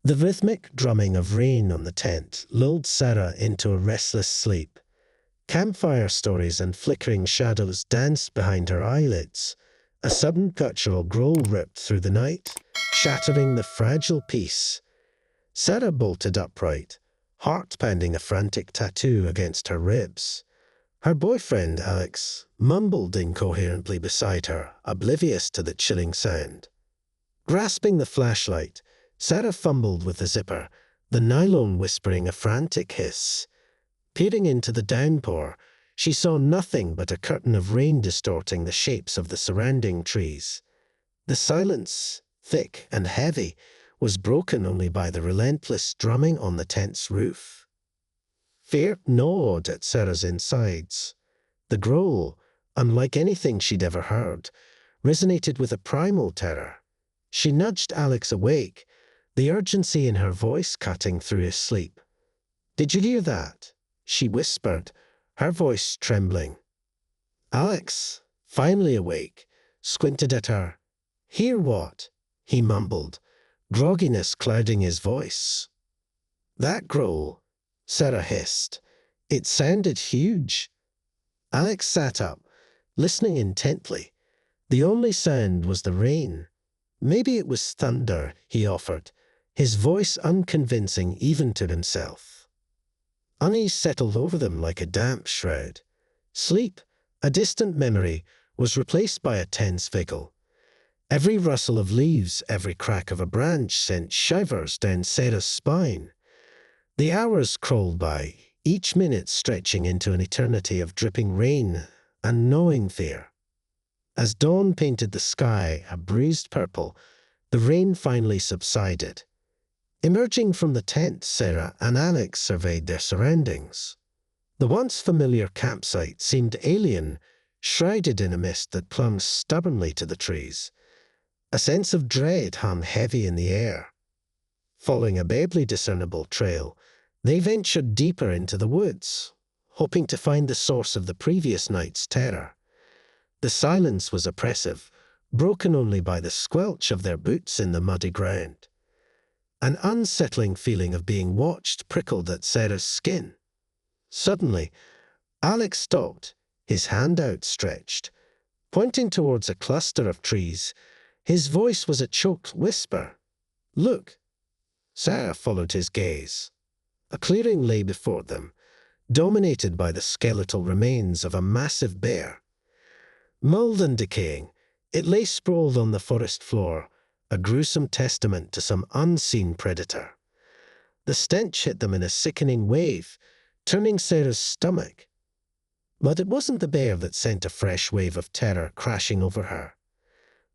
The rhythmic drumming of rain on the tent lulled Sarah into a restless sleep. Campfire stories and flickering shadows danced behind her eyelids. A sudden guttural growl ripped through the night, shattering the fragile peace. Sarah bolted upright, heart pounding a frantic tattoo against her ribs. Her boyfriend, Alex, mumbled incoherently beside her, oblivious to the chilling sound. Grasping the flashlight, Sarah fumbled with the zipper, the nylon whispering a frantic hiss. Peering into the downpour, she saw nothing but a curtain of rain distorting the shapes of the surrounding trees. The silence, thick and heavy, was broken only by the relentless drumming on the tent's roof. Fear gnawed at Sarah's insides. The growl, unlike anything she'd ever heard, resonated with a primal terror. She nudged Alex awake, the urgency in her voice cutting through his sleep. "Did you hear that?" she whispered, her voice trembling. Alex, finally awake, squinted at her. "Hear what?" he mumbled, grogginess clouding his voice. "That growl," Sarah hissed. "It sounded huge." Alex sat up, listening intently. The only sound was the rain. "Maybe it was thunder," he offered, his voice unconvincing even to himself. Unease settled over them like a damp shroud. Sleep, a distant memory, was replaced by a tense vigil. Every rustle of leaves, every crack of a branch sent shivers down Sarah's spine. The hours crawled by, each minute stretching into an eternity of dripping rain and gnawing fear. As dawn painted the sky a bruised purple, the rain finally subsided. Emerging from the tent, Sarah and Alex surveyed their surroundings. The once familiar campsite seemed alien, shrouded in a mist that clung stubbornly to the trees. A sense of dread hung heavy in the air. Following a barely discernible trail, they ventured deeper into the woods, hoping to find the source of the previous night's terror. The silence was oppressive, broken only by the squelch of their boots in the muddy ground. An unsettling feeling of being watched prickled at Sarah's skin. Suddenly, Alex stopped, his hand outstretched, pointing towards a cluster of trees. His voice was a choked whisper. "Look." Sarah followed his gaze. A clearing lay before them, dominated by the skeletal remains of a massive bear. Mulled and decaying, it lay sprawled on the forest floor, a gruesome testament to some unseen predator. The stench hit them in a sickening wave, turning Sarah's stomach. But it wasn't the bear that sent a fresh wave of terror crashing over her.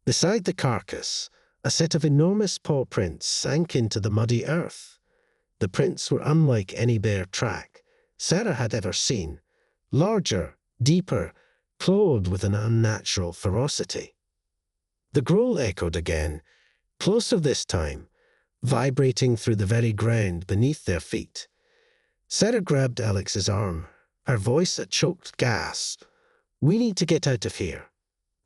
Beside the carcass, a set of enormous paw prints sank into the muddy earth. The prints were unlike any bear track Sarah had ever seen, larger, deeper, clothed with an unnatural ferocity. The growl echoed again, closer this time, vibrating through the very ground beneath their feet. Sarah grabbed Alex's arm, her voice a choked gasp. "We need to get out of here."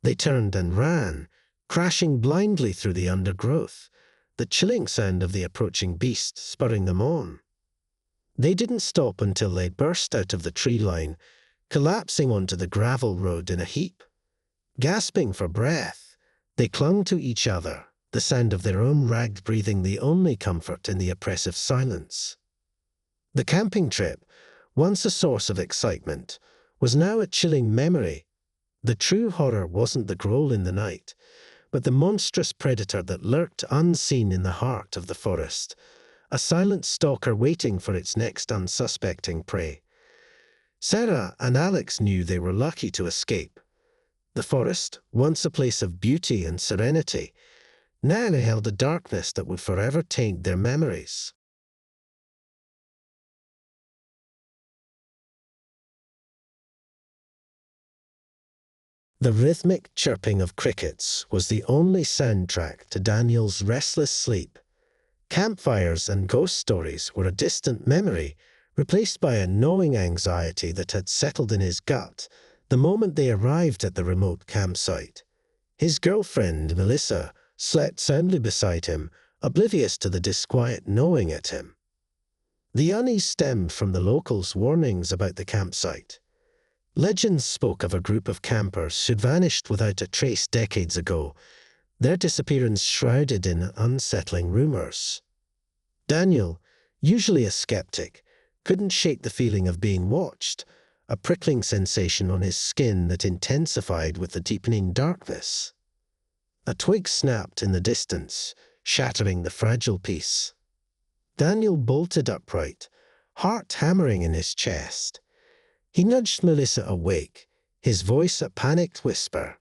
They turned and ran, crashing blindly through the undergrowth, the chilling sound of the approaching beast spurring them on. They didn't stop until they burst out of the tree line, collapsing onto the gravel road in a heap. Gasping for breath, they clung to each other, the sound of their own ragged breathing the only comfort in the oppressive silence. The camping trip, once a source of excitement, was now a chilling memory. The true horror wasn't the growl in the night, but the monstrous predator that lurked unseen in the heart of the forest, a silent stalker waiting for its next unsuspecting prey. Sarah and Alex knew they were lucky to escape. The forest, once a place of beauty and serenity, now held a darkness that would forever taint their memories. The rhythmic chirping of crickets was the only soundtrack to Daniel's restless sleep. Campfires and ghost stories were a distant memory, replaced by a gnawing anxiety that had settled in his gut the moment they arrived at the remote campsite. His girlfriend, Melissa, slept soundly beside him, oblivious to the disquiet gnawing at him. The unease stemmed from the locals' warnings about the campsite. Legends spoke of a group of campers who'd vanished without a trace decades ago, their disappearance shrouded in unsettling rumors. Daniel, usually a skeptic, couldn't shake the feeling of being watched, a prickling sensation on his skin that intensified with the deepening darkness. A twig snapped in the distance, shattering the fragile peace. Daniel bolted upright, heart hammering in his chest. He nudged Melissa awake, his voice a panicked whisper.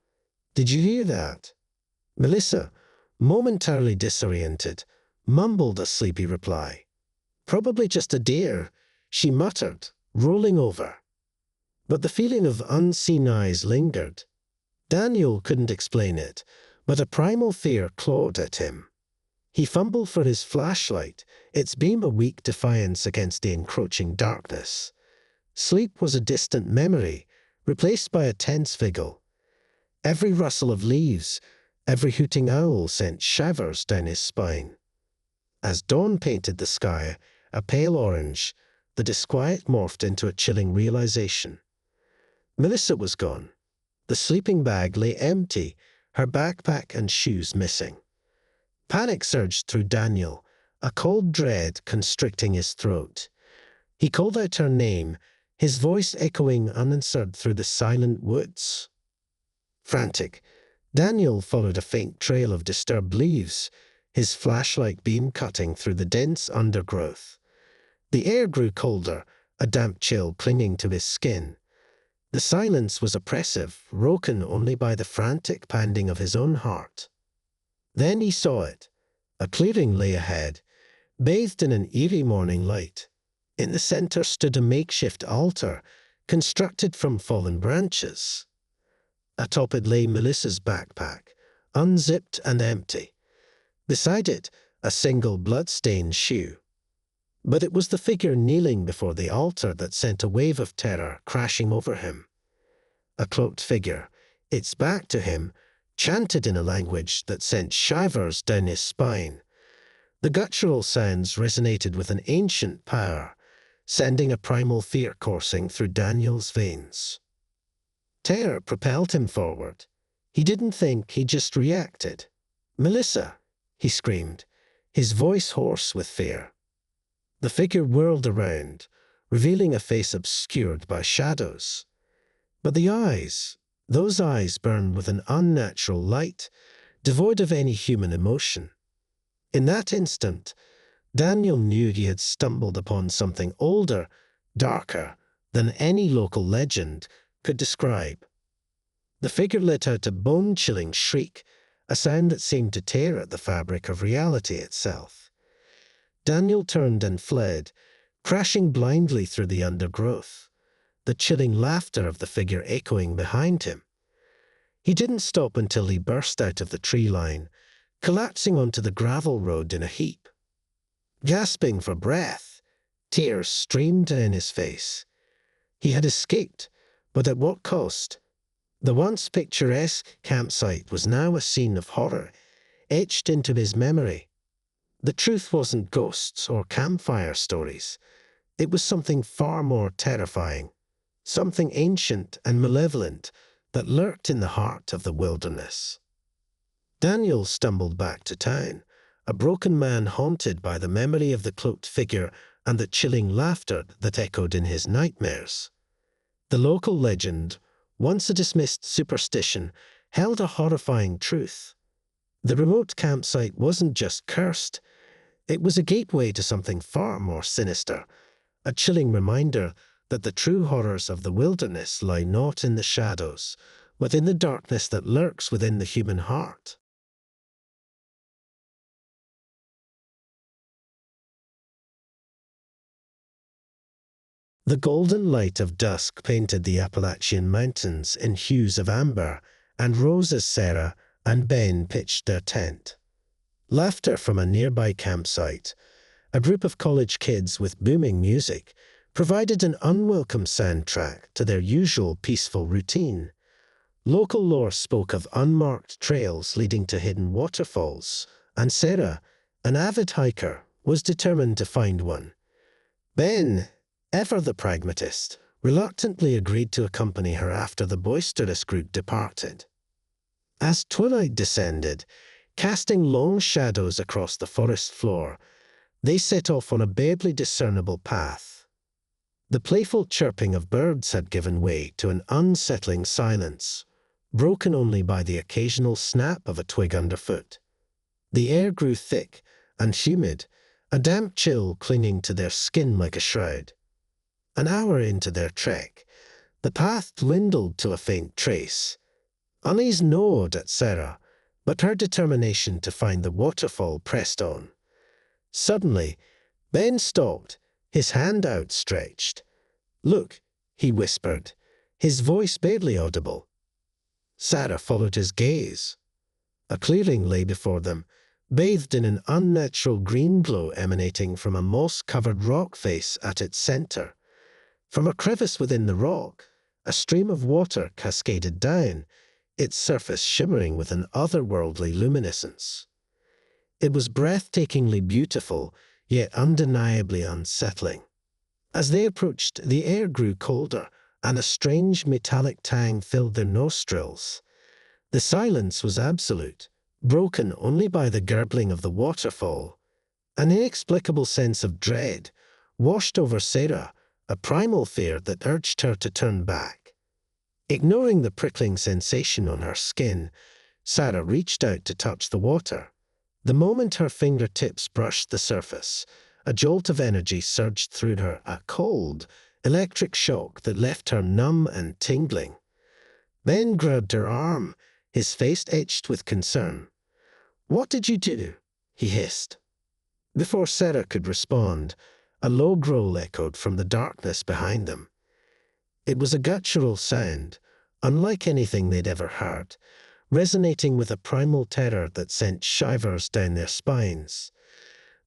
"Did you hear that?" Melissa, momentarily disoriented, mumbled a sleepy reply. "Probably just a deer," she muttered, rolling over. But the feeling of unseen eyes lingered. Daniel couldn't explain it, but a primal fear clawed at him. He fumbled for his flashlight, its beam a weak defiance against the encroaching darkness. Sleep was a distant memory, replaced by a tense vigil. Every rustle of leaves, every hooting owl sent shivers down his spine. As dawn painted the sky a pale orange, the disquiet morphed into a chilling realization. Melissa was gone. The sleeping bag lay empty, her backpack and shoes missing. Panic surged through Daniel, a cold dread constricting his throat. He called out her name, his voice echoing unanswered through the silent woods. Frantic, Daniel followed a faint trail of disturbed leaves, his flashlight beam cutting through the dense undergrowth. The air grew colder, a damp chill clinging to his skin. The silence was oppressive, broken only by the frantic pounding of his own heart. Then he saw it. A clearing lay ahead, bathed in an eerie morning light. In the center stood a makeshift altar, constructed from fallen branches. Atop it lay Melissa's backpack, unzipped and empty. Beside it, a single blood-stained shoe. But it was the figure kneeling before the altar that sent a wave of terror crashing over him. A cloaked figure, its back to him, chanted in a language that sent shivers down his spine. The guttural sounds resonated with an ancient power, sending a primal fear coursing through Daniel's veins. Terror propelled him forward. He didn't think, he just reacted. "Melissa!" he screamed, his voice hoarse with fear. The figure whirled around, revealing a face obscured by shadows. But the eyes, those eyes burned with an unnatural light, devoid of any human emotion. In that instant, Daniel knew he had stumbled upon something older, darker, than any local legend could describe. The figure let out a bone-chilling shriek, a sound that seemed to tear at the fabric of reality itself. Daniel turned and fled, crashing blindly through the undergrowth, the chilling laughter of the figure echoing behind him. He didn't stop until he burst out of the tree line, collapsing onto the gravel road in a heap. Gasping for breath, tears streamed down his face. He had escaped, but at what cost? The once picturesque campsite was now a scene of horror, etched into his memory. The truth wasn't ghosts or campfire stories. It was something far more terrifying, something ancient and malevolent that lurked in the heart of the wilderness. Daniel stumbled back to town, a broken man haunted by the memory of the cloaked figure and the chilling laughter that echoed in his nightmares. The local legend, once a dismissed superstition, held a horrifying truth. The remote campsite wasn't just cursed, it was a gateway to something far more sinister, a chilling reminder that the true horrors of the wilderness lie not in the shadows, but in the darkness that lurks within the human heart. The golden light of dusk painted the Appalachian Mountains in hues of amber, and rose as Sarah and Ben pitched their tent. Laughter from a nearby campsite, a group of college kids with booming music, provided an unwelcome soundtrack to their usual peaceful routine. Local lore spoke of unmarked trails leading to hidden waterfalls, and Sarah, an avid hiker, was determined to find one. Ben, ever the pragmatist, reluctantly agreed to accompany her after the boisterous group departed. As twilight descended, casting long shadows across the forest floor, they set off on a barely discernible path. The playful chirping of birds had given way to an unsettling silence, broken only by the occasional snap of a twig underfoot. The air grew thick and humid, a damp chill clinging to their skin like a shroud. An hour into their trek, the path dwindled to a faint trace. Unease gnawed at Sarah, but her determination to find the waterfall pressed on. Suddenly, Ben stopped, his hand outstretched. "Look," he whispered, his voice barely audible. Sarah followed his gaze. A clearing lay before them, bathed in an unnatural green glow emanating from a moss-covered rock face at its center. From a crevice within the rock, a stream of water cascaded down, its surface shimmering with an otherworldly luminescence. It was breathtakingly beautiful, yet undeniably unsettling. As they approached, the air grew colder, and a strange metallic tang filled their nostrils. The silence was absolute, broken only by the gurgling of the waterfall. An inexplicable sense of dread washed over Sarah, a primal fear that urged her to turn back. Ignoring the prickling sensation on her skin, Sarah reached out to touch the water. The moment her fingertips brushed the surface, a jolt of energy surged through her, a cold, electric shock that left her numb and tingling. Ben grabbed her arm, his face etched with concern. "What did you do?" he hissed. Before Sarah could respond, a low growl echoed from the darkness behind them. It was a guttural sound, unlike anything they'd ever heard, resonating with a primal terror that sent shivers down their spines.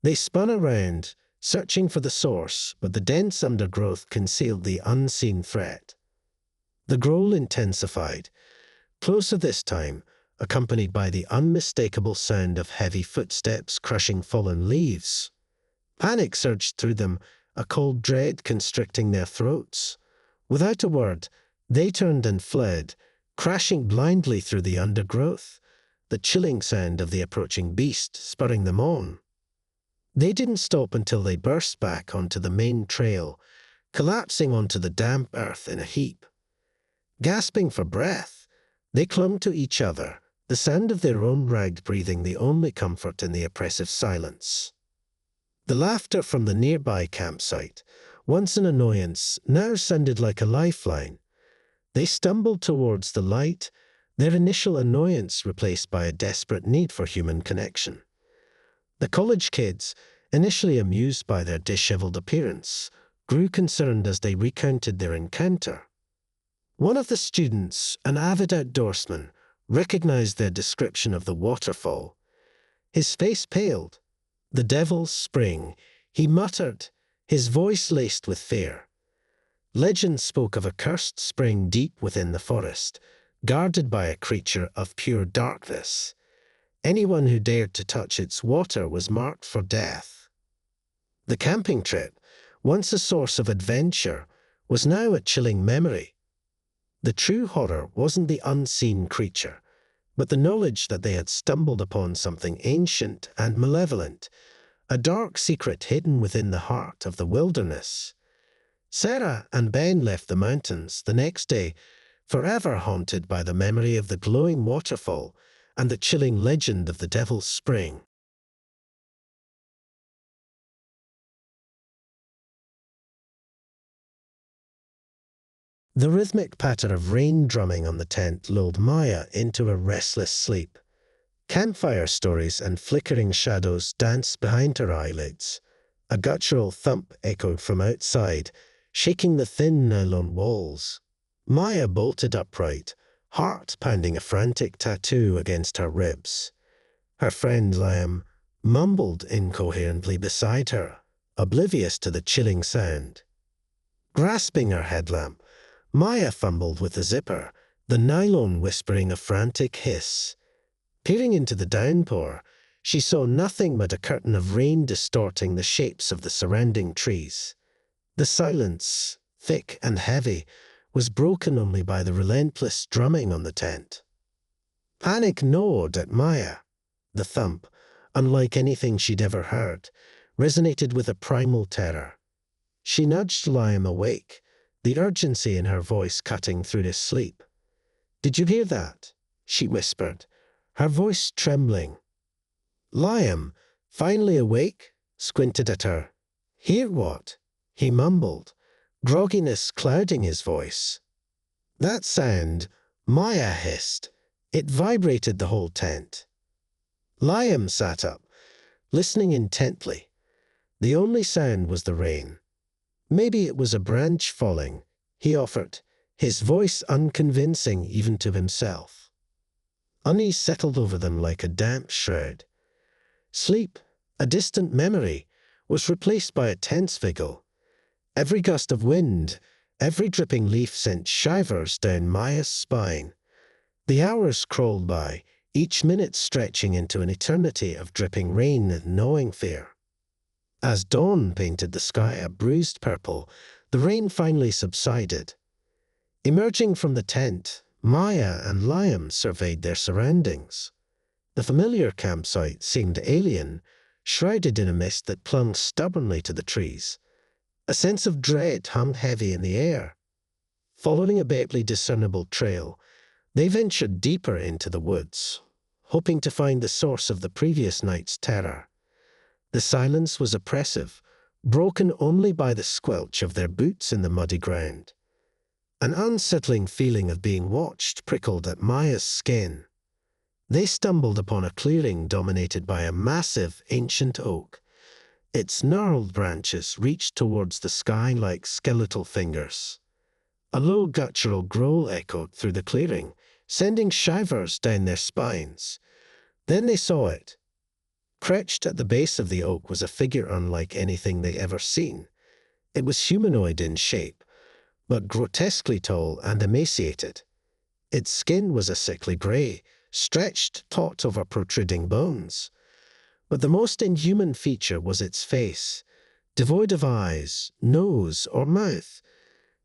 They spun around, searching for the source, but the dense undergrowth concealed the unseen threat. The growl intensified, closer this time, accompanied by the unmistakable sound of heavy footsteps crushing fallen leaves. Panic surged through them, a cold dread constricting their throats. Without a word, they turned and fled, crashing blindly through the undergrowth, the chilling sound of the approaching beast spurring them on. They didn't stop until they burst back onto the main trail, collapsing onto the damp earth in a heap. Gasping for breath, they clung to each other, the sound of their own ragged breathing the only comfort in the oppressive silence. The laughter from the nearby campsite, once an annoyance, now sounded like a lifeline. They stumbled towards the light, their initial annoyance replaced by a desperate need for human connection. The college kids, initially amused by their disheveled appearance, grew concerned as they recounted their encounter. One of the students, an avid outdoorsman, recognized their description of the waterfall. His face paled. "The Devil's Spring," he muttered, his voice laced with fear. Legend spoke of a cursed spring deep within the forest, guarded by a creature of pure darkness. Anyone who dared to touch its water was marked for death. The camping trip, once a source of adventure, was now a chilling memory. The true horror wasn't the unseen creature, but the knowledge that they had stumbled upon something ancient and malevolent, a dark secret hidden within the heart of the wilderness. Sarah and Ben left the mountains the next day, forever haunted by the memory of the glowing waterfall and the chilling legend of the Devil's Spring. The rhythmic patter of rain drumming on the tent lulled Maya into a restless sleep. Campfire stories and flickering shadows danced behind her eyelids. A guttural thump echoed from outside, shaking the thin nylon walls. Maya bolted upright, heart pounding a frantic tattoo against her ribs. Her friend Liam mumbled incoherently beside her, oblivious to the chilling sound. Grasping her headlamp, Maya fumbled with the zipper, the nylon whispering a frantic hiss. Peering into the downpour, She saw nothing but a curtain of rain distorting the shapes of the surrounding trees. The silence, thick and heavy, was broken only by the relentless drumming on the tent. Panic gnawed at Maya. The thump, unlike anything she'd ever heard, resonated with a primal terror. She nudged Liam awake, the urgency in her voice cutting through his sleep. "Did you hear that?" she whispered, her voice trembling. Liam, finally awake, squinted at her. "Hear what?" he mumbled, grogginess clouding his voice. "That sound," Maya hissed. It vibrated the whole tent. Liam sat up, listening intently. The only sound was the rain. "Maybe it was a branch falling," he offered, his voice unconvincing even to himself. Unease settled over them like a damp shroud. Sleep, a distant memory, was replaced by a tense vigil. Every gust of wind, every dripping leaf sent shivers down Maya's spine. The hours crawled by, each minute stretching into an eternity of dripping rain and gnawing fear. As dawn painted the sky a bruised purple, the rain finally subsided. Emerging from the tent, Maya and Liam surveyed their surroundings. The familiar campsite seemed alien, shrouded in a mist that clung stubbornly to the trees. A sense of dread hung heavy in the air. Following a barely discernible trail, they ventured deeper into the woods, hoping to find the source of the previous night's terror. The silence was oppressive, broken only by the squelch of their boots in the muddy ground. An unsettling feeling of being watched prickled at Maya's skin. They stumbled upon a clearing dominated by a massive, ancient oak. Its gnarled branches reached towards the sky like skeletal fingers. A low guttural growl echoed through the clearing, sending shivers down their spines. Then they saw it. Crouched at the base of the oak was a figure unlike anything they'd ever seen. It was humanoid in shape, but grotesquely tall and emaciated. Its skin was a sickly gray, stretched taut over protruding bones. But the most inhuman feature was its face, devoid of eyes, nose, or mouth,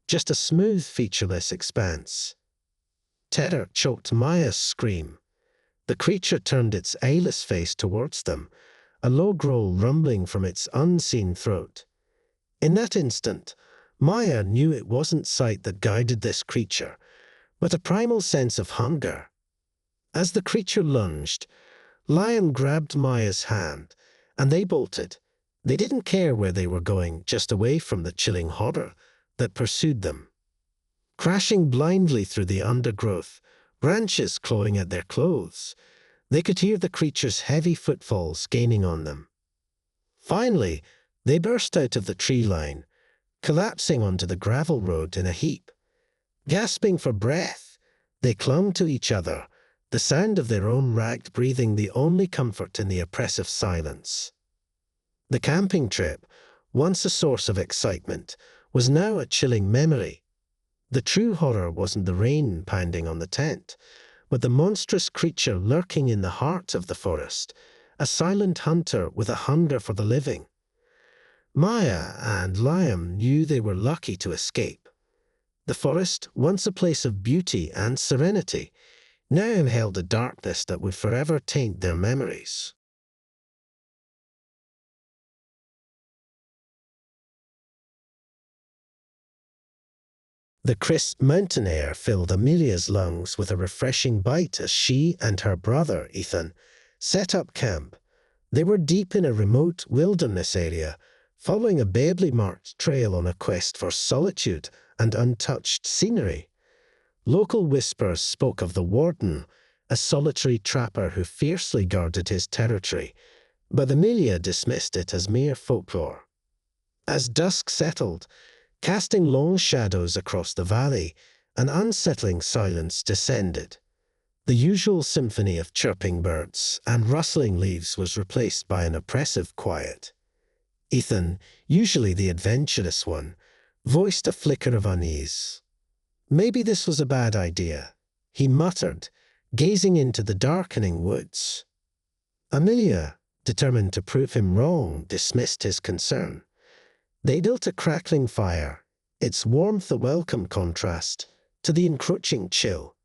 just a smooth, featureless expanse. Terror choked Maya's scream. The creature turned its eyeless face towards them, a low growl rumbling from its unseen throat. In that instant, Maya knew it wasn't sight that guided this creature, but a primal sense of hunger. As the creature lunged, Liam grabbed Maya's hand, and they bolted. They didn't care where they were going, just away from the chilling horror that pursued them. Crashing blindly through the undergrowth, branches clawing at their clothes, they could hear the creature's heavy footfalls gaining on them. Finally, they burst out of the tree line, collapsing onto the gravel road in a heap. Gasping for breath, they clung to each other, the sound of their own ragged breathing the only comfort in the oppressive silence. The camping trip, once a source of excitement, was now a chilling memory. The true horror wasn't the rain pounding on the tent, but the monstrous creature lurking in the heart of the forest, a silent hunter with a hunger for the living. Maya and Liam knew they were lucky to escape. The forest, once a place of beauty and serenity, now held a darkness that would forever taint their memories. The crisp mountain air filled Amelia's lungs with a refreshing bite as she and her brother, Ethan, set up camp. They were deep in a remote wilderness area, following a barely marked trail on a quest for solitude and untouched scenery. Local whispers spoke of the warden, a solitary trapper who fiercely guarded his territory, but Amelia dismissed it as mere folklore. As dusk settled, casting long shadows across the valley, an unsettling silence descended. The usual symphony of chirping birds and rustling leaves was replaced by an oppressive quiet. Ethan, usually the adventurous one, voiced a flicker of unease. Maybe this was a bad idea, he muttered, gazing into the darkening woods. Amelia, determined to prove him wrong, dismissed his concern. They built a crackling fire, its warmth a welcome contrast to the encroaching chill.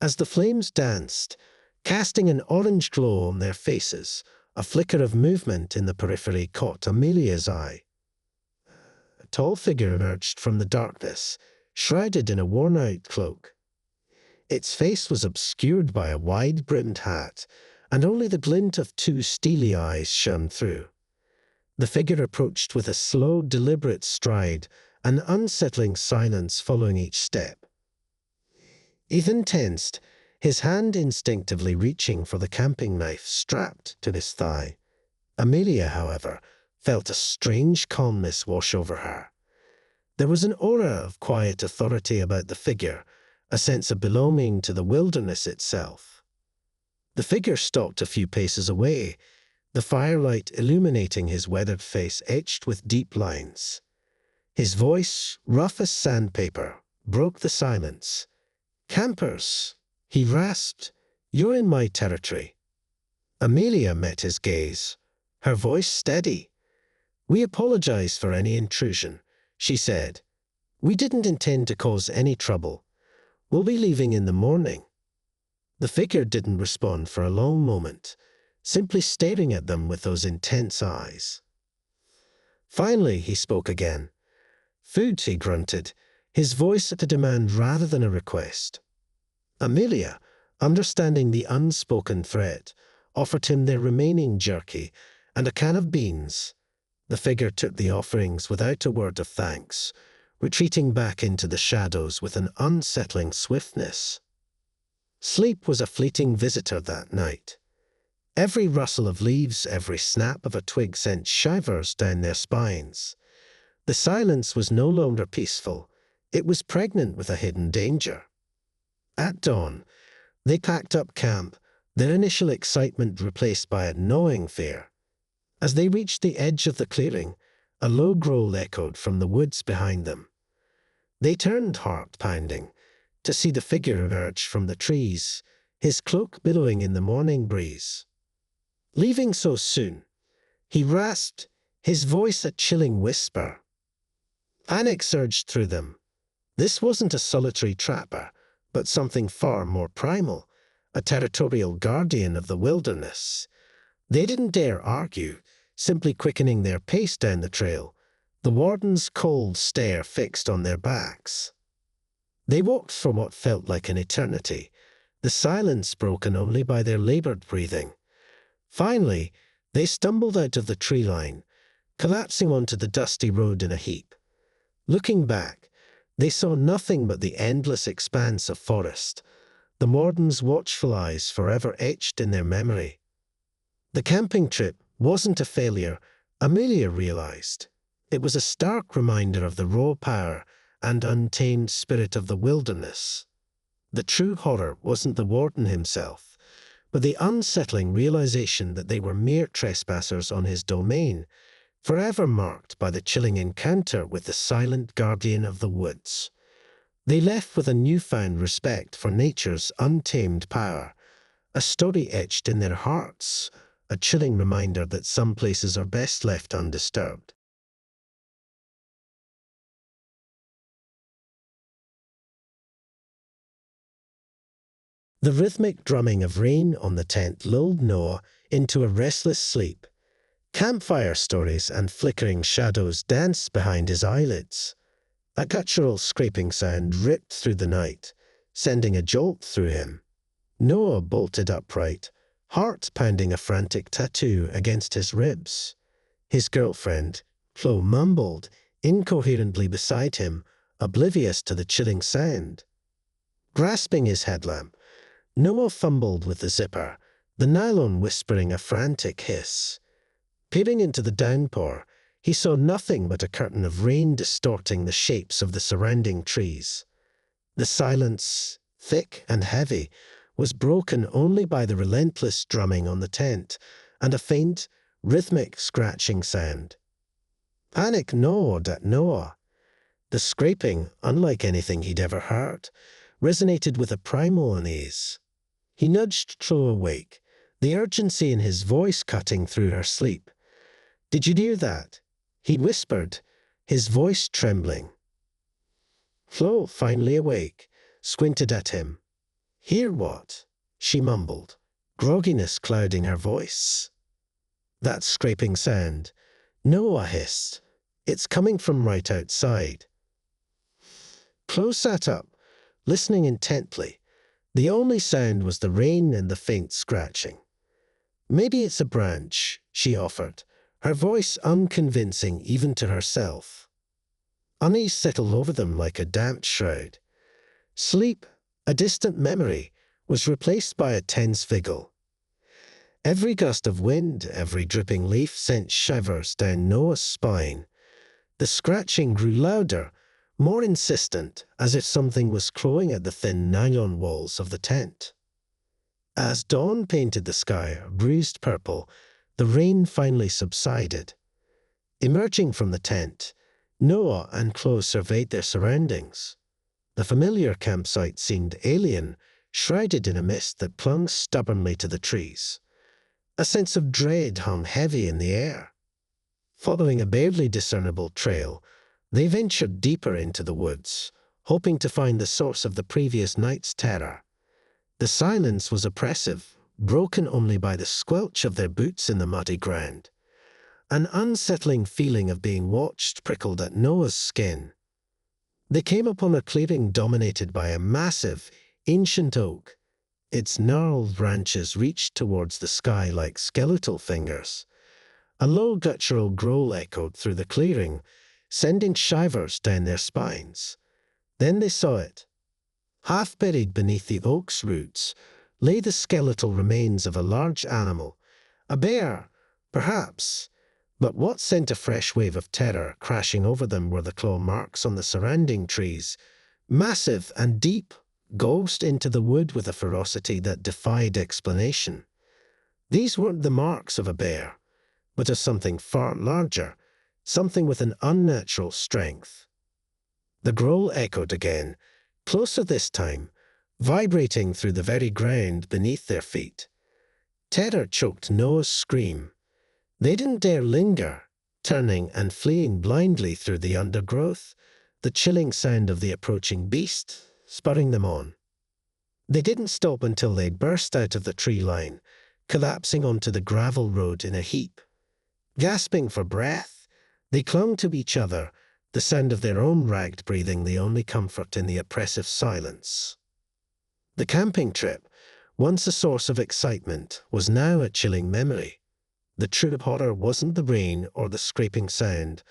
As the flames danced, casting an orange glow on their faces, a flicker of movement in the periphery caught Amelia's eye. A tall figure emerged from the darkness, shrouded in a worn-out cloak. Its face was obscured by a wide-brimmed hat, and only the glint of two steely eyes shone through. The figure approached with a slow, deliberate stride, an unsettling silence following each step. Ethan tensed, his hand instinctively reaching for the camping knife strapped to his thigh. Amelia, however, felt a strange calmness wash over her. There was an aura of quiet authority about the figure, a sense of belonging to the wilderness itself. The figure stopped a few paces away, the firelight illuminating his weathered face etched with deep lines. His voice, rough as sandpaper, broke the silence. "Campers," he rasped, "you're in my territory." Amelia met his gaze, her voice steady. "We apologize for any intrusion," she said. "We didn't intend to cause any trouble. We'll be leaving in the morning." The figure didn't respond for a long moment, simply staring at them with those intense eyes. Finally, he spoke again. "Food," he grunted, his voice a demand rather than a request. Amelia, understanding the unspoken threat, offered him their remaining jerky and a can of beans. The figure took the offerings without a word of thanks, retreating back into the shadows with an unsettling swiftness. Sleep was a fleeting visitor that night. Every rustle of leaves, every snap of a twig sent shivers down their spines. The silence was no longer peaceful. It was pregnant with a hidden danger. At dawn, they packed up camp, their initial excitement replaced by a gnawing fear. As they reached the edge of the clearing, a low growl echoed from the woods behind them. They turned, heart-pounding, to see the figure emerge from the trees, his cloak billowing in the morning breeze. "Leaving so soon?" he rasped, his voice a chilling whisper. Panic surged through them. This wasn't a solitary trapper, but something far more primal, a territorial guardian of the wilderness. They didn't dare argue, simply quickening their pace down the trail, the warden's cold stare fixed on their backs. They walked for what felt like an eternity, the silence broken only by their labored breathing. Finally, they stumbled out of the tree line, collapsing onto the dusty road in a heap. Looking back, they saw nothing but the endless expanse of forest, the warden's watchful eyes forever etched in their memory. The camping trip wasn't a failure, Amelia realized. It was a stark reminder of the raw power and untamed spirit of the wilderness. The true horror wasn't the warden himself, but the unsettling realization that they were mere trespassers on his domain, forever marked by the chilling encounter with the silent guardian of the woods. They left with a newfound respect for nature's untamed power, a story etched in their hearts, a chilling reminder that some places are best left undisturbed. The rhythmic drumming of rain on the tent lulled Noah into a restless sleep. Campfire stories and flickering shadows danced behind his eyelids. A guttural scraping sound ripped through the night, sending a jolt through him. Noah bolted upright, heart pounding a frantic tattoo against his ribs. His girlfriend, Chloe, mumbled incoherently beside him, oblivious to the chilling sound. Grasping his headlamp, Noah fumbled with the zipper, the nylon whispering a frantic hiss. Peering into the downpour, he saw nothing but a curtain of rain distorting the shapes of the surrounding trees. The silence, thick and heavy, was broken only by the relentless drumming on the tent and a faint, rhythmic scratching sound. Panic gnawed at Noah. The scraping, unlike anything he'd ever heard, resonated with a primal unease. He nudged Chloe awake, the urgency in his voice cutting through her sleep. "Did you hear that?" he whispered, his voice trembling. Flo, finally awake, squinted at him. "Hear what?" she mumbled, grogginess clouding her voice. "That scraping sound," Noah hissed. "It's coming from right outside." Flo sat up, listening intently. The only sound was the rain and the faint scratching. "Maybe it's a branch," she offered, her voice unconvincing even to herself. Unease settled over them like a damp shroud. Sleep, a distant memory, was replaced by a tense vigil. Every gust of wind, every dripping leaf sent shivers down Noah's spine. The scratching grew louder, more insistent, as if something was clawing at the thin nylon walls of the tent. As dawn painted the sky a bruised purple, the rain finally subsided. Emerging from the tent, Noah and Chloe surveyed their surroundings. The familiar campsite seemed alien, shrouded in a mist that clung stubbornly to the trees. A sense of dread hung heavy in the air. Following a barely discernible trail, they ventured deeper into the woods, hoping to find the source of the previous night's terror. The silence was oppressive, broken only by the squelch of their boots in the muddy ground. An unsettling feeling of being watched prickled at Noah's skin. They came upon a clearing dominated by a massive, ancient oak. Its gnarled branches reached towards the sky like skeletal fingers. A low guttural growl echoed through the clearing, sending shivers down their spines. Then they saw it. Half buried beneath the oak's roots lay the skeletal remains of a large animal. A bear, perhaps. But what sent a fresh wave of terror crashing over them were the claw marks on the surrounding trees, massive and deep, gouged into the wood with a ferocity that defied explanation. These weren't the marks of a bear, but of something far larger, something with an unnatural strength. The growl echoed again, closer this time, vibrating through the very ground beneath their feet. Terror choked Noah's scream. They didn't dare linger, turning and fleeing blindly through the undergrowth, the chilling sound of the approaching beast spurring them on. They didn't stop until they'd burst out of the tree line, collapsing onto the gravel road in a heap. Gasping for breath, they clung to each other, the sound of their own ragged breathing the only comfort in the oppressive silence. The camping trip, once a source of excitement, was now a chilling memory. The true horror wasn't the rain or the scraping sound,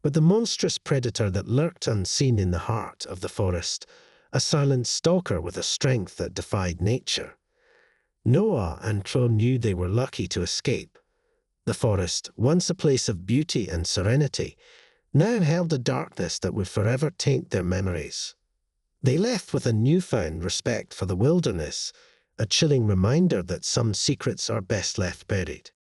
but the monstrous predator that lurked unseen in the heart of the forest, a silent stalker with a strength that defied nature. Noah and Chloe knew they were lucky to escape. The forest, once a place of beauty and serenity, now held a darkness that would forever taint their memories. They left with a newfound respect for the wilderness, a chilling reminder that some secrets are best left buried.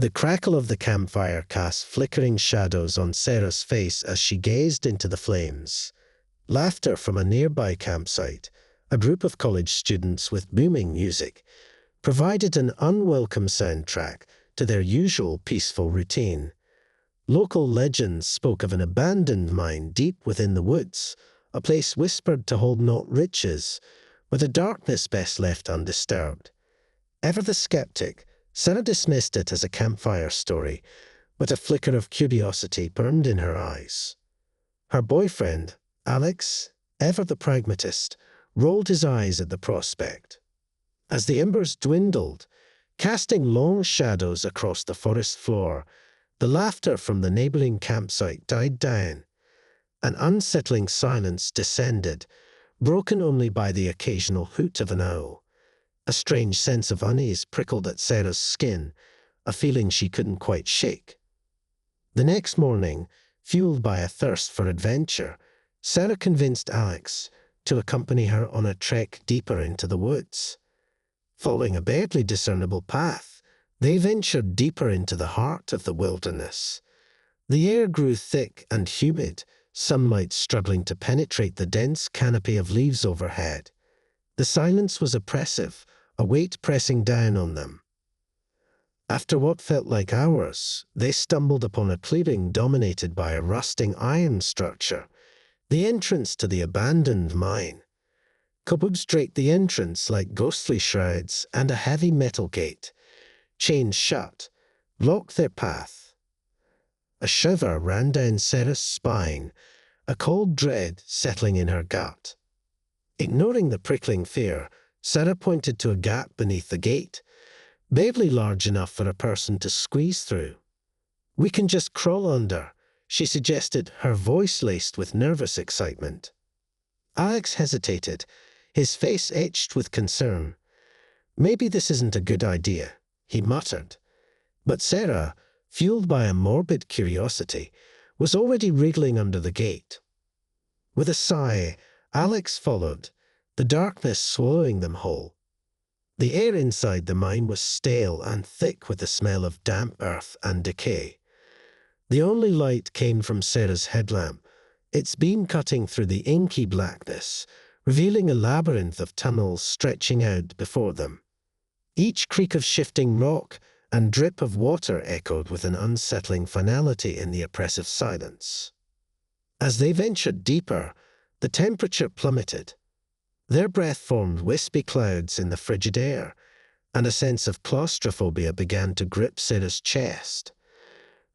The crackle of the campfire cast flickering shadows on Sarah's face as she gazed into the flames. Laughter from a nearby campsite, a group of college students with booming music, provided an unwelcome soundtrack to their usual peaceful routine. Local legends spoke of an abandoned mine deep within the woods, a place whispered to hold not riches, but a darkness best left undisturbed. Ever the skeptic, Sarah dismissed it as a campfire story, but a flicker of curiosity burned in her eyes. Her boyfriend, Alex, ever the pragmatist, rolled his eyes at the prospect. As the embers dwindled, casting long shadows across the forest floor, the laughter from the neighboring campsite died down. An unsettling silence descended, broken only by the occasional hoot of an owl. A strange sense of unease prickled at Sarah's skin, a feeling she couldn't quite shake. The next morning, fueled by a thirst for adventure, Sarah convinced Alex to accompany her on a trek deeper into the woods. Following a barely discernible path, they ventured deeper into the heart of the wilderness. The air grew thick and humid, sunlight struggling to penetrate the dense canopy of leaves overhead. The silence was oppressive, a weight pressing down on them. After what felt like hours, they stumbled upon a clearing dominated by a rusting iron structure, the entrance to the abandoned mine. Cobwebs draped the entrance like ghostly shrouds, and a heavy metal gate, chained shut, blocked their path. A shiver ran down Sarah's spine, a cold dread settling in her gut. Ignoring the prickling fear, Sarah pointed to a gap beneath the gate, barely large enough for a person to squeeze through. "We can just crawl under," she suggested, her voice laced with nervous excitement. Alex hesitated, his face etched with concern. "Maybe this isn't a good idea," he muttered. But Sarah, fueled by a morbid curiosity, was already wriggling under the gate. With a sigh, Alex followed, the darkness swallowing them whole. The air inside the mine was stale and thick with the smell of damp earth and decay. The only light came from Sarah's headlamp, its beam cutting through the inky blackness, revealing a labyrinth of tunnels stretching out before them. Each creak of shifting rock and drip of water echoed with an unsettling finality in the oppressive silence. As they ventured deeper, the temperature plummeted. Their breath formed wispy clouds in the frigid air, and a sense of claustrophobia began to grip Sarah's chest.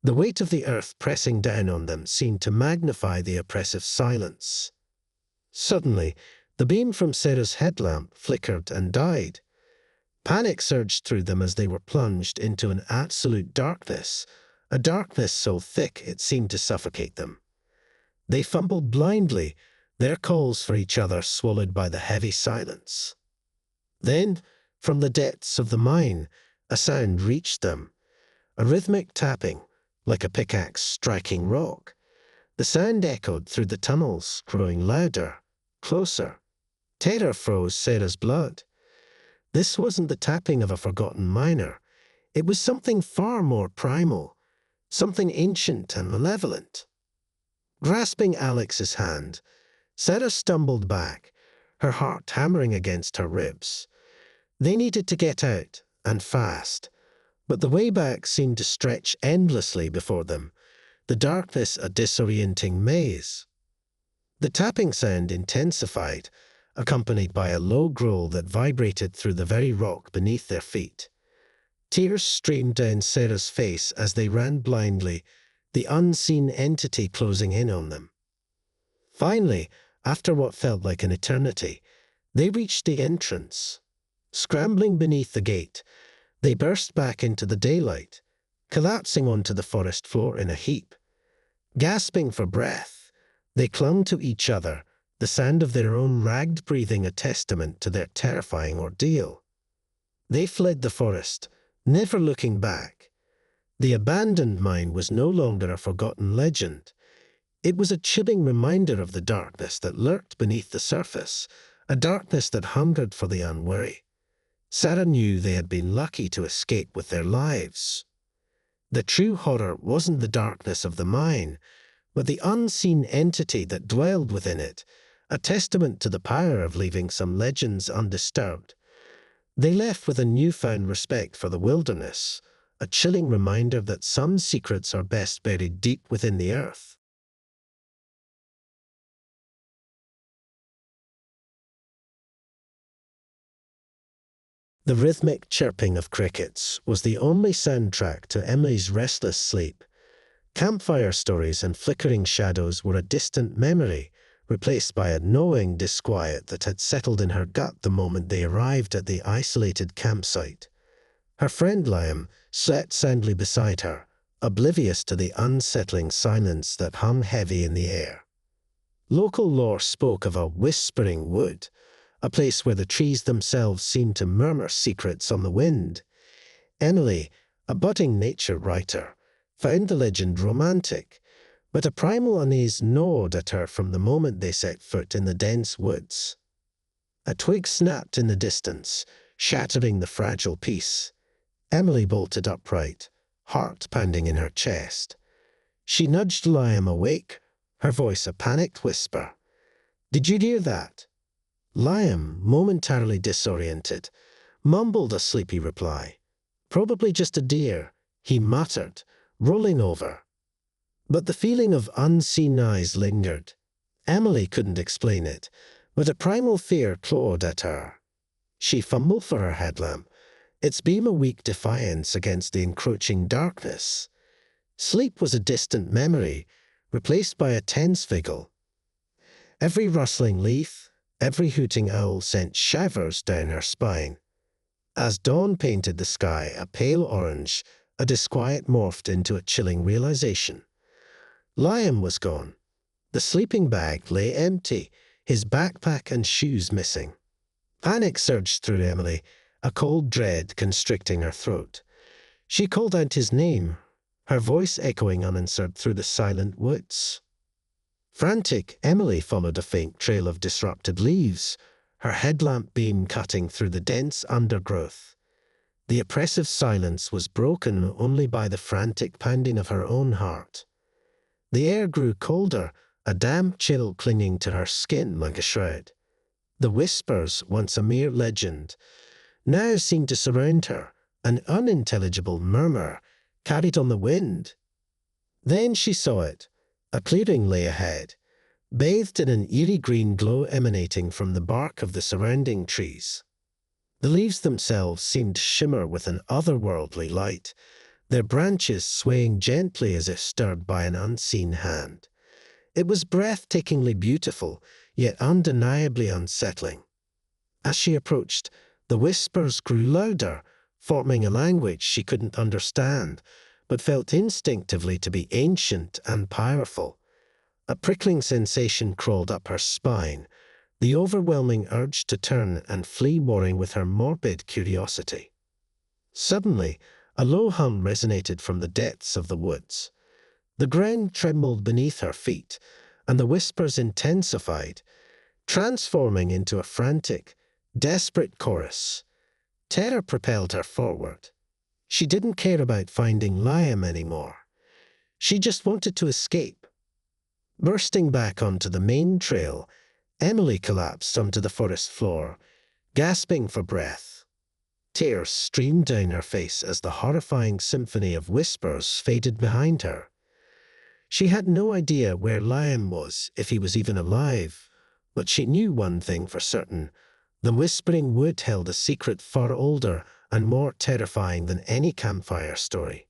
The weight of the earth pressing down on them seemed to magnify the oppressive silence. Suddenly, the beam from Sarah's headlamp flickered and died. Panic surged through them as they were plunged into an absolute darkness, a darkness so thick it seemed to suffocate them. They fumbled blindly, their calls for each other swallowed by the heavy silence. Then, from the depths of the mine, a sound reached them, a rhythmic tapping, like a pickaxe striking rock. The sound echoed through the tunnels, growing louder, closer. Terror froze Sarah's blood. This wasn't the tapping of a forgotten miner. It was something far more primal, something ancient and malevolent. Grasping Alex's hand, Sarah stumbled back, her heart hammering against her ribs. They needed to get out, and fast, but the way back seemed to stretch endlessly before them, the darkness a disorienting maze. The tapping sound intensified, accompanied by a low growl that vibrated through the very rock beneath their feet. Tears streamed down Sarah's face as they ran blindly, the unseen entity closing in on them. Finally, after what felt like an eternity, they reached the entrance. Scrambling beneath the gate, they burst back into the daylight, collapsing onto the forest floor in a heap. Gasping for breath, they clung to each other, the sound of their own ragged breathing a testament to their terrifying ordeal. They fled the forest, never looking back. The abandoned mine was no longer a forgotten legend. It was a chilling reminder of the darkness that lurked beneath the surface, a darkness that hungered for the unwary. Sarah knew they had been lucky to escape with their lives. The true horror wasn't the darkness of the mine, but the unseen entity that dwelled within it, a testament to the power of leaving some legends undisturbed. They left with a newfound respect for the wilderness, a chilling reminder that some secrets are best buried deep within the earth. The rhythmic chirping of crickets was the only soundtrack to Emily's restless sleep. Campfire stories and flickering shadows were a distant memory, replaced by a gnawing disquiet that had settled in her gut the moment they arrived at the isolated campsite. Her friend Liam sat soundly beside her, oblivious to the unsettling silence that hung heavy in the air. Local lore spoke of a whispering wood, a place where the trees themselves seemed to murmur secrets on the wind. Emily, a budding nature writer, found the legend romantic, but a primal unease gnawed at her from the moment they set foot in the dense woods. A twig snapped in the distance, shattering the fragile peace. Emily bolted upright, heart pounding in her chest. She nudged Liam awake, her voice a panicked whisper. "Did you hear that?" Liam, momentarily disoriented, mumbled a sleepy reply. "Probably just a deer," he muttered, rolling over. But the feeling of unseen eyes lingered. Emily couldn't explain it, but a primal fear clawed at her. She fumbled for her headlamp, its beam a weak defiance against the encroaching darkness. Sleep was a distant memory, replaced by a tense vigil. Every rustling leaf, every hooting owl sent shivers down her spine. As dawn painted the sky a pale orange, a disquiet morphed into a chilling realization. Liam was gone. The sleeping bag lay empty, his backpack and shoes missing. Panic surged through Emily, a cold dread constricting her throat. She called out his name, her voice echoing unanswered through the silent woods. Frantic, Emily followed a faint trail of disrupted leaves, her headlamp beam cutting through the dense undergrowth. The oppressive silence was broken only by the frantic pounding of her own heart. The air grew colder, a damp chill clinging to her skin like a shroud. The whispers, once a mere legend, now seemed to surround her, an unintelligible murmur, carried on the wind. Then she saw it. A clearing lay ahead, bathed in an eerie green glow emanating from the bark of the surrounding trees. The leaves themselves seemed to shimmer with an otherworldly light, their branches swaying gently as if stirred by an unseen hand. It was breathtakingly beautiful, yet undeniably unsettling. As she approached, the whispers grew louder, forming a language she couldn't understand, but felt instinctively to be ancient and powerful. A prickling sensation crawled up her spine, the overwhelming urge to turn and flee warring with her morbid curiosity. Suddenly, a low hum resonated from the depths of the woods. The ground trembled beneath her feet, and the whispers intensified, transforming into a frantic, desperate chorus. Terror propelled her forward. She didn't care about finding Liam anymore. She just wanted to escape. Bursting back onto the main trail, Emily collapsed onto the forest floor, gasping for breath. Tears streamed down her face as the horrifying symphony of whispers faded behind her. She had no idea where Liam was, if he was even alive, but she knew one thing for certain. The Whispering Wood held a secret far older and more terrifying than any campfire story.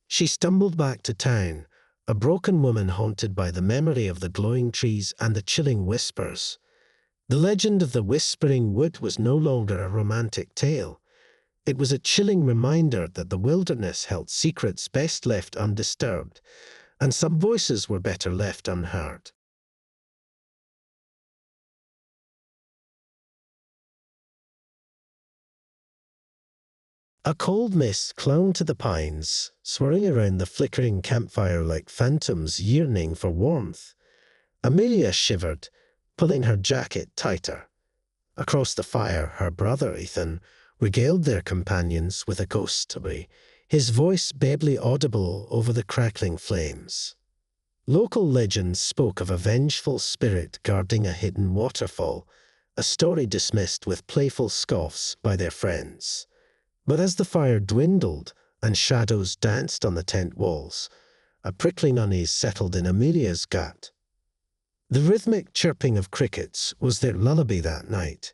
She stumbled back to town, a broken woman haunted by the memory of the glowing trees and the chilling whispers. The legend of the Whispering Wood was no longer a romantic tale. It was a chilling reminder that the wilderness held secrets best left undisturbed, and some voices were better left unheard. A cold mist clung to the pines, swirling around the flickering campfire like phantoms yearning for warmth. Amelia shivered, pulling her jacket tighter. Across the fire, her brother Ethan regaled their companions with a ghost story, his voice barely audible over the crackling flames. Local legends spoke of a vengeful spirit guarding a hidden waterfall, a story dismissed with playful scoffs by their friends. But as the fire dwindled and shadows danced on the tent walls, a prickling unease settled in Amelia's gut. The rhythmic chirping of crickets was their lullaby that night.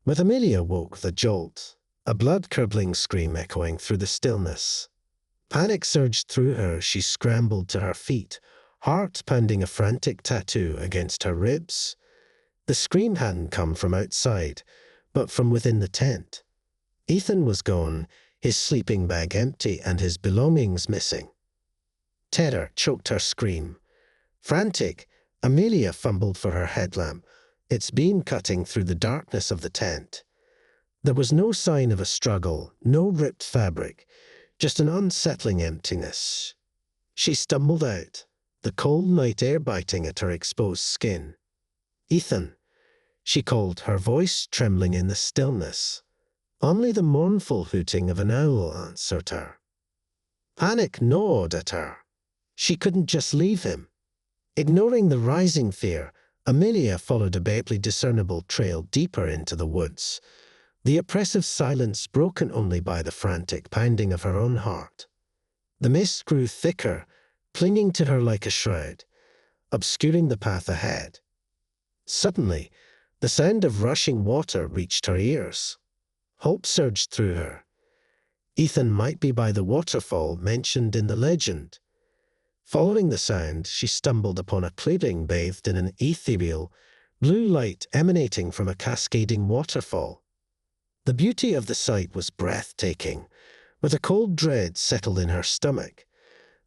But Amelia woke with a jolt, a blood-curdling scream echoing through the stillness. Panic surged through her as she scrambled to her feet, heart pounding a frantic tattoo against her ribs. The scream hadn't come from outside, but from within the tent. Ethan was gone, his sleeping bag empty and his belongings missing. Terror choked her scream. Frantic, Amelia fumbled for her headlamp, its beam cutting through the darkness of the tent. There was no sign of a struggle, no ripped fabric, just an unsettling emptiness. She stumbled out, the cold night air biting at her exposed skin. "Ethan," she called, her voice trembling in the stillness. Only the mournful hooting of an owl answered her. Panic gnawed at her. She couldn't just leave him. Ignoring the rising fear, Amelia followed a barely discernible trail deeper into the woods, the oppressive silence broken only by the frantic pounding of her own heart. The mist grew thicker, clinging to her like a shroud, obscuring the path ahead. Suddenly, the sound of rushing water reached her ears. Hope surged through her. Ethan might be by the waterfall mentioned in the legend. Following the sound, she stumbled upon a clearing bathed in an ethereal, blue light emanating from a cascading waterfall. The beauty of the sight was breathtaking, but a cold dread settled in her stomach.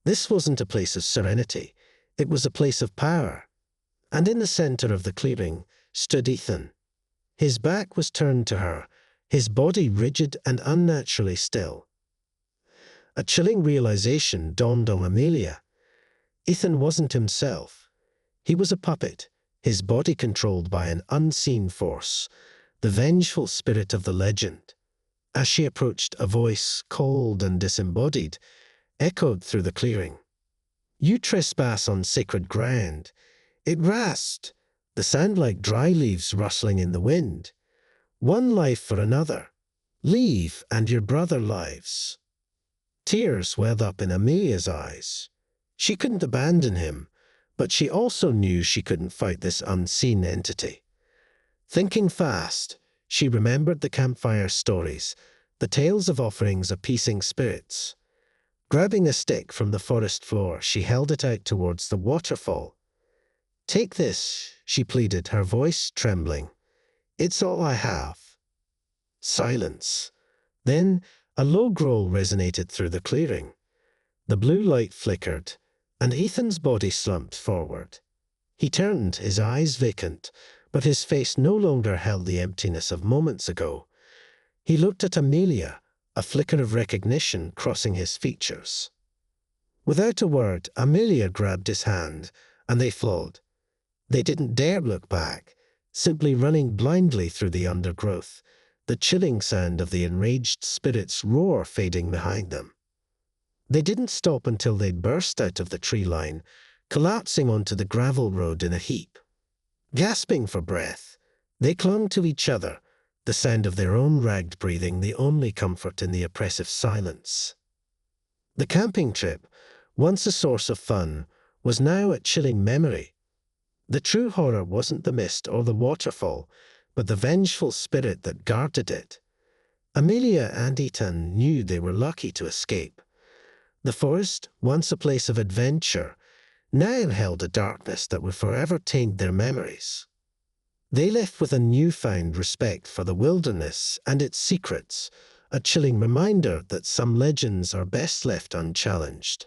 This wasn't a place of serenity, it was a place of power. And in the center of the clearing stood Ethan. His back was turned to her, his body rigid and unnaturally still. A chilling realization dawned on Amelia. Ethan wasn't himself. He was a puppet, his body controlled by an unseen force, the vengeful spirit of the legend. As she approached, a voice, cold and disembodied, echoed through the clearing. "You trespass on sacred ground." It rasped, the sound like dry leaves rustling in the wind. "One life for another. Leave, and your brother lives." Tears welled up in Amelia's eyes. She couldn't abandon him, but she also knew she couldn't fight this unseen entity. Thinking fast, she remembered the campfire stories, the tales of offerings appeasing spirits. Grabbing a stick from the forest floor, she held it out towards the waterfall. "Take this," she pleaded, her voice trembling. "It's all I have." Silence. Then a low growl resonated through the clearing. The blue light flickered, and Ethan's body slumped forward. He turned, his eyes vacant, but his face no longer held the emptiness of moments ago. He looked at Amelia, a flicker of recognition crossing his features. Without a word, Amelia grabbed his hand, and they flowed. They didn't dare look back, simply running blindly through the undergrowth, the chilling sound of the enraged spirit's roar fading behind them. They didn't stop until they'd burst out of the tree line, collapsing onto the gravel road in a heap. Gasping for breath, they clung to each other, the sound of their own ragged breathing the only comfort in the oppressive silence. The camping trip, once a source of fun, was now a chilling memory. The true horror wasn't the mist or the waterfall, but the vengeful spirit that guarded it. Amelia and Ethan knew they were lucky to escape. The forest, once a place of adventure, now held a darkness that would forever taint their memories. They left with a newfound respect for the wilderness and its secrets, a chilling reminder that some legends are best left unchallenged.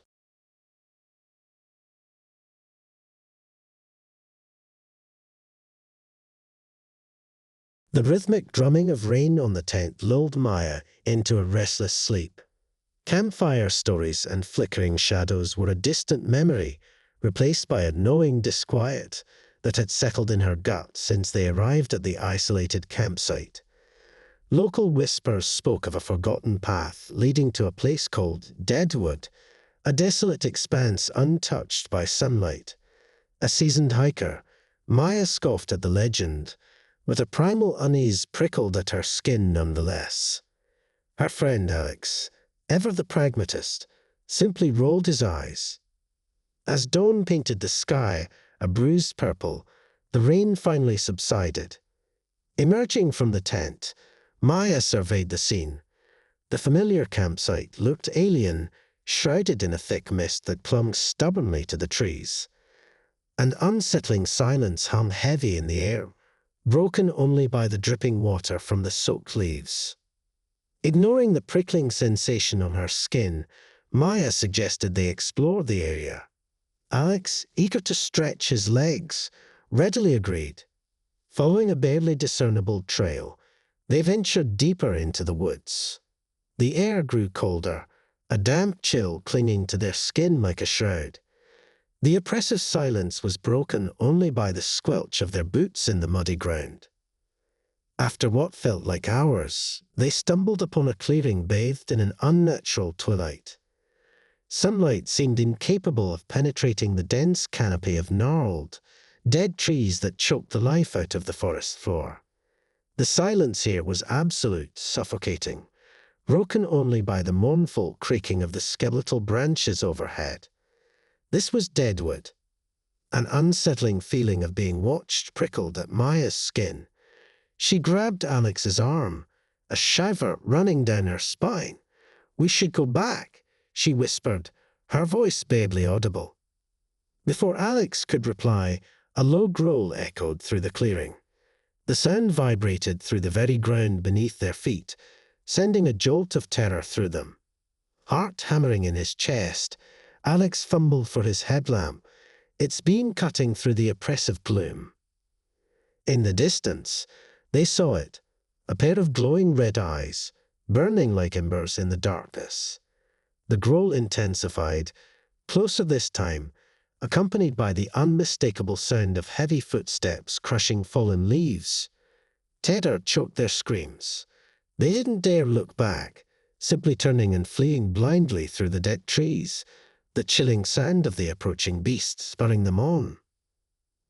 The rhythmic drumming of rain on the tent lulled Maya into a restless sleep. Campfire stories and flickering shadows were a distant memory, replaced by a knowing disquiet that had settled in her gut since they arrived at the isolated campsite. Local whispers spoke of a forgotten path leading to a place called Deadwood, a desolate expanse untouched by sunlight. A seasoned hiker, Maya scoffed at the legend, but a primal unease prickled at her skin nonetheless. Her friend Alex, ever the pragmatist, simply rolled his eyes. As dawn painted the sky a bruised purple, the rain finally subsided. Emerging from the tent, Maya surveyed the scene. The familiar campsite looked alien, shrouded in a thick mist that clung stubbornly to the trees. An unsettling silence hung heavy in the air, broken only by the dripping water from the soaked leaves. Ignoring the prickling sensation on her skin, Maya suggested they explore the area. Alex, eager to stretch his legs, readily agreed. Following a barely discernible trail, they ventured deeper into the woods. The air grew colder, a damp chill clinging to their skin like a shroud. The oppressive silence was broken only by the squelch of their boots in the muddy ground. After what felt like hours, they stumbled upon a clearing bathed in an unnatural twilight. Sunlight seemed incapable of penetrating the dense canopy of gnarled, dead trees that choked the life out of the forest floor. The silence here was absolute, suffocating, broken only by the mournful creaking of the skeletal branches overhead. This was deadwood. An unsettling feeling of being watched prickled at Maya's skin. She grabbed Alex's arm, a shiver running down her spine. "We should go back," she whispered, her voice barely audible. Before Alex could reply, a low growl echoed through the clearing. The sound vibrated through the very ground beneath their feet, sending a jolt of terror through them. Heart hammering in his chest, Alex fumbled for his headlamp, its beam cutting through the oppressive gloom. In the distance, they saw it, a pair of glowing red eyes, burning like embers in the darkness. The growl intensified, closer this time, accompanied by the unmistakable sound of heavy footsteps crushing fallen leaves. Terror choked their screams. They didn't dare look back, simply turning and fleeing blindly through the dead trees, the chilling sound of the approaching beast spurring them on.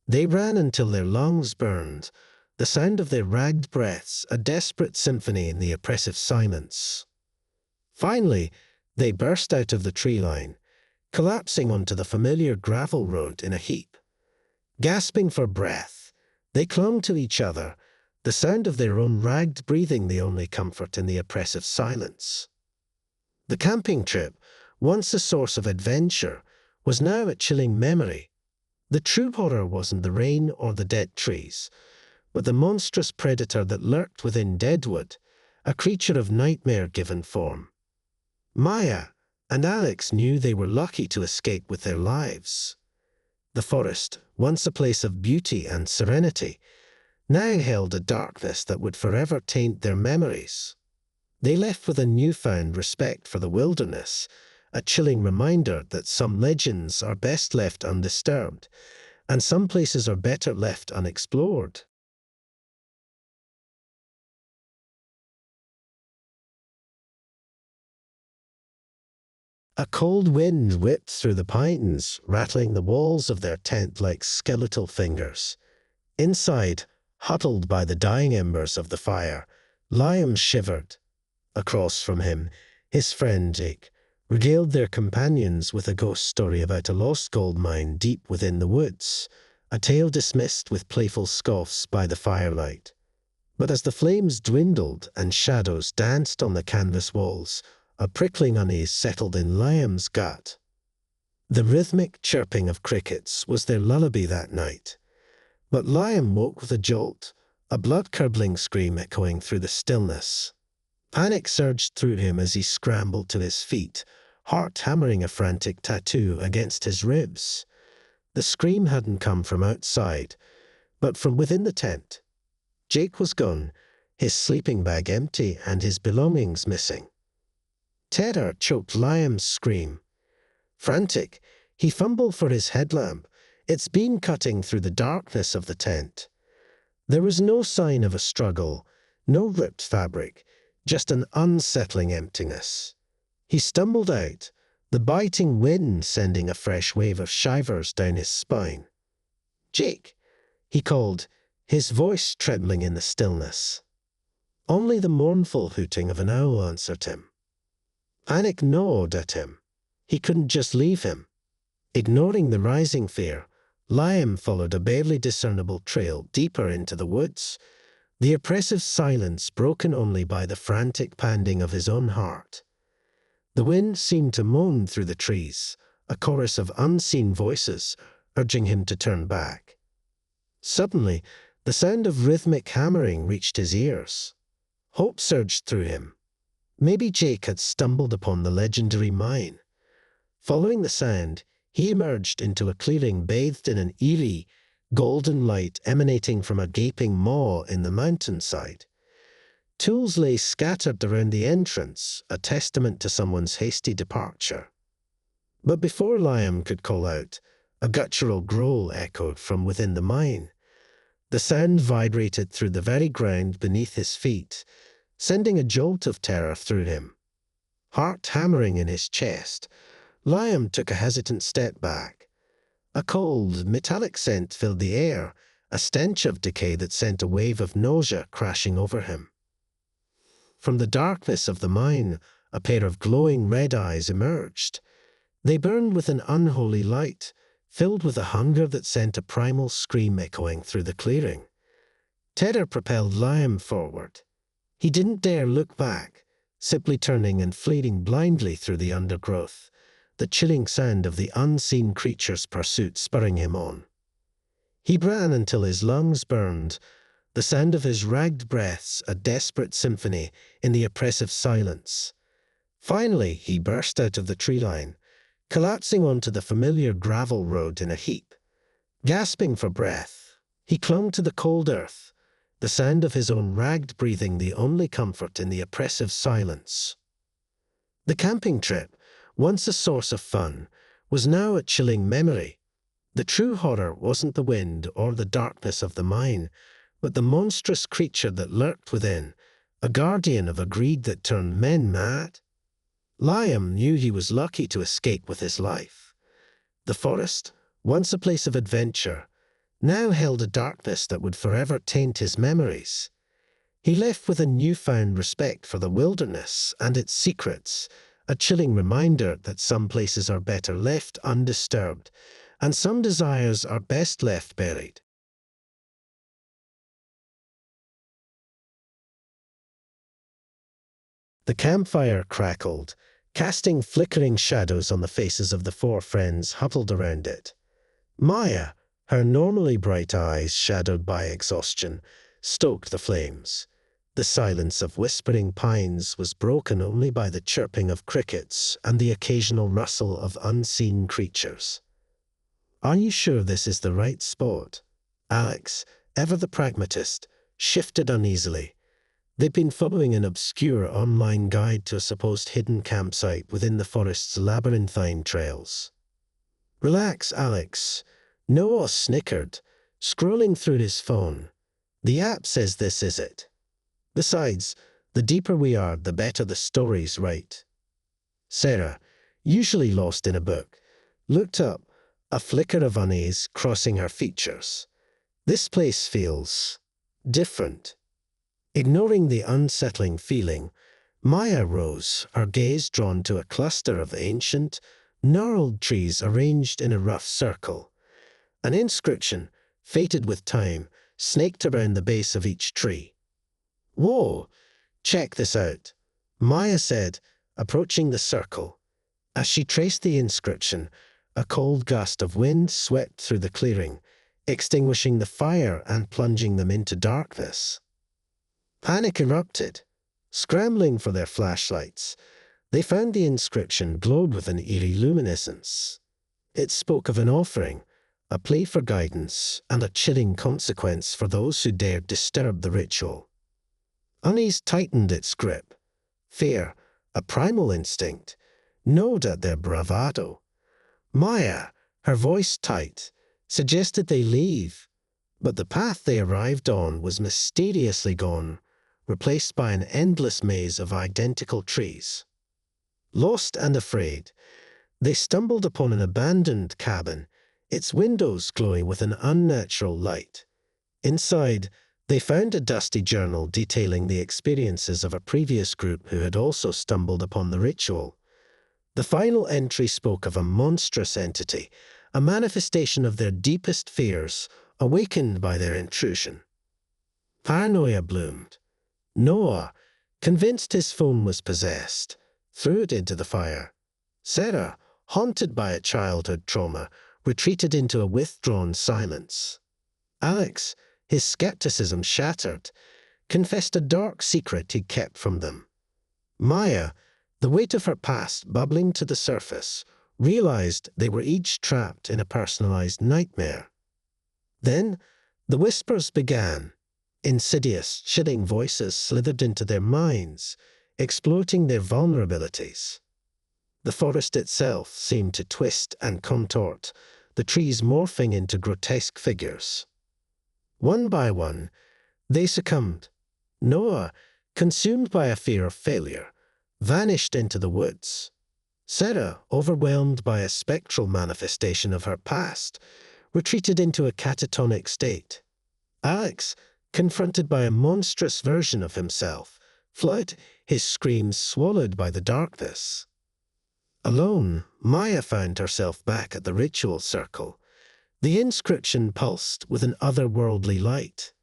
They ran until their lungs burned, the sound of their ragged breaths a desperate symphony in the oppressive silence. Finally, they burst out of the tree line, collapsing onto the familiar gravel road in a heap. Gasping for breath, they clung to each other, the sound of their own ragged breathing the only comfort in the oppressive silence. The camping trip, once a source of adventure, was now a chilling memory. The true horror wasn't the rain or the dead trees, but the monstrous predator that lurked within Deadwood, a creature of nightmare-given form. Maya and Alex knew they were lucky to escape with their lives. The forest, once a place of beauty and serenity, now held a darkness that would forever taint their memories. They left with a newfound respect for the wilderness, a chilling reminder that some legends are best left undisturbed, and some places are better left unexplored. A cold wind whipped through the pines, rattling the walls of their tent like skeletal fingers. Inside, huddled by the dying embers of the fire, Liam shivered. Across from him, his friend Jake regaled their companions with a ghost story about a lost gold mine deep within the woods, a tale dismissed with playful scoffs by the firelight. But as the flames dwindled and shadows danced on the canvas walls, a prickling unease settled in Liam's gut. The rhythmic chirping of crickets was their lullaby that night. But Liam woke with a jolt, a blood-curdling scream echoing through the stillness. Panic surged through him as he scrambled to his feet, heart hammering a frantic tattoo against his ribs. The scream hadn't come from outside, but from within the tent. Jake was gone, his sleeping bag empty and his belongings missing. Terror choked Liam's scream. Frantic, he fumbled for his headlamp, its beam cutting through the darkness of the tent. There was no sign of a struggle, no ripped fabric, just an unsettling emptiness. He stumbled out, the biting wind sending a fresh wave of shivers down his spine. "Jake," he called, his voice trembling in the stillness. Only the mournful hooting of an owl answered him. Panic gnawed at him. He couldn't just leave him. Ignoring the rising fear, Liam followed a barely discernible trail deeper into the woods, the oppressive silence broken only by the frantic pounding of his own heart. The wind seemed to moan through the trees, a chorus of unseen voices urging him to turn back. Suddenly, the sound of rhythmic hammering reached his ears. Hope surged through him. Maybe Jake had stumbled upon the legendary mine. Following the sound, he emerged into a clearing bathed in an eerie, golden light emanating from a gaping maw in the mountainside. Tools lay scattered around the entrance, a testament to someone's hasty departure. But before Liam could call out, a guttural growl echoed from within the mine. The sound vibrated through the very ground beneath his feet, sending a jolt of terror through him. Heart hammering in his chest, Liam took a hesitant step back. A cold, metallic scent filled the air, a stench of decay that sent a wave of nausea crashing over him. From the darkness of the mine, a pair of glowing red eyes emerged. They burned with an unholy light, filled with a hunger that sent a primal scream echoing through the clearing. Terror propelled Liam forward. He didn't dare look back, simply turning and fleeing blindly through the undergrowth, the chilling sound of the unseen creature's pursuit spurring him on. He ran until his lungs burned, the sound of his ragged breaths a desperate symphony in the oppressive silence. Finally, he burst out of the tree line, collapsing onto the familiar gravel road in a heap. Gasping for breath, he clung to the cold earth, the sound of his own ragged breathing the only comfort in the oppressive silence. The camping trip, once a source of fun, was now a chilling memory. The true horror wasn't the wind or the darkness of the mine, but the monstrous creature that lurked within, a guardian of a greed that turned men mad. Liam knew he was lucky to escape with his life. The forest, once a place of adventure, now held a darkness that would forever taint his memories. He left with a newfound respect for the wilderness and its secrets, a chilling reminder that some places are better left undisturbed, and some desires are best left buried. The campfire crackled, casting flickering shadows on the faces of the four friends huddled around it. Maya, her normally bright eyes shadowed by exhaustion, stoked the flames. The silence of whispering pines was broken only by the chirping of crickets and the occasional rustle of unseen creatures. "Are you sure this is the right spot?" Alex, ever the pragmatist, shifted uneasily. They'd been following an obscure online guide to a supposed hidden campsite within the forest's labyrinthine trails. "Relax, Alex." Noah snickered, scrolling through his phone. "The app says this is it. Besides, the deeper we are, the better the stories write." Sarah, usually lost in a book, looked up, a flicker of unease crossing her features. "This place feels different." Ignoring the unsettling feeling, Maya rose, her gaze drawn to a cluster of ancient, gnarled trees arranged in a rough circle. An inscription, faded with time, snaked around the base of each tree. "Whoa, check this out," Maya said, approaching the circle. As she traced the inscription, a cold gust of wind swept through the clearing, extinguishing the fire and plunging them into darkness. Panic erupted. Scrambling for their flashlights, they found the inscription glowed with an eerie luminescence. It spoke of an offering, a plea for guidance, and a chilling consequence for those who dared disturb the ritual. Unease tightened its grip. Fear, a primal instinct, gnawed at their bravado. Maya, her voice tight, suggested they leave, but the path they arrived on was mysteriously gone, replaced by an endless maze of identical trees. Lost and afraid, they stumbled upon an abandoned cabin, its windows glowing with an unnatural light. Inside, they found a dusty journal detailing the experiences of a previous group who had also stumbled upon the ritual. The final entry spoke of a monstrous entity, a manifestation of their deepest fears, awakened by their intrusion. Paranoia bloomed. Noah, convinced his phone was possessed, threw it into the fire. Sarah, haunted by a childhood trauma, retreated into a withdrawn silence. Alex, his skepticism shattered, confessed a dark secret he'd kept from them. Maya, the weight of her past bubbling to the surface, realized they were each trapped in a personalized nightmare. Then, the whispers began. Insidious, chilling voices slithered into their minds, exploiting their vulnerabilities. The forest itself seemed to twist and contort, the trees morphing into grotesque figures. One by one, they succumbed. Noah, consumed by a fear of failure, vanished into the woods. Sarah, overwhelmed by a spectral manifestation of her past, retreated into a catatonic state. Alex, confronted by a monstrous version of himself, fled, his screams swallowed by the darkness. Alone, Maya found herself back at the ritual circle. The inscription pulsed with an otherworldly light.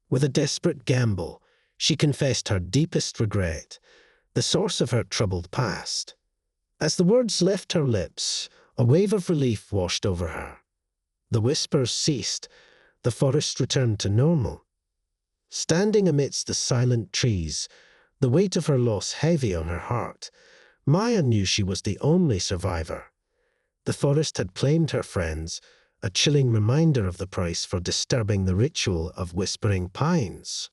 With a desperate gamble, she confessed her deepest regret, the source of her troubled past. As the words left her lips, a wave of relief washed over her. The whispers ceased, the forest returned to normal. Standing amidst the silent trees, the weight of her loss heavy on her heart, Maya knew she was the only survivor. The forest had claimed her friends, a chilling reminder of the price for disturbing the ritual of whispering pines.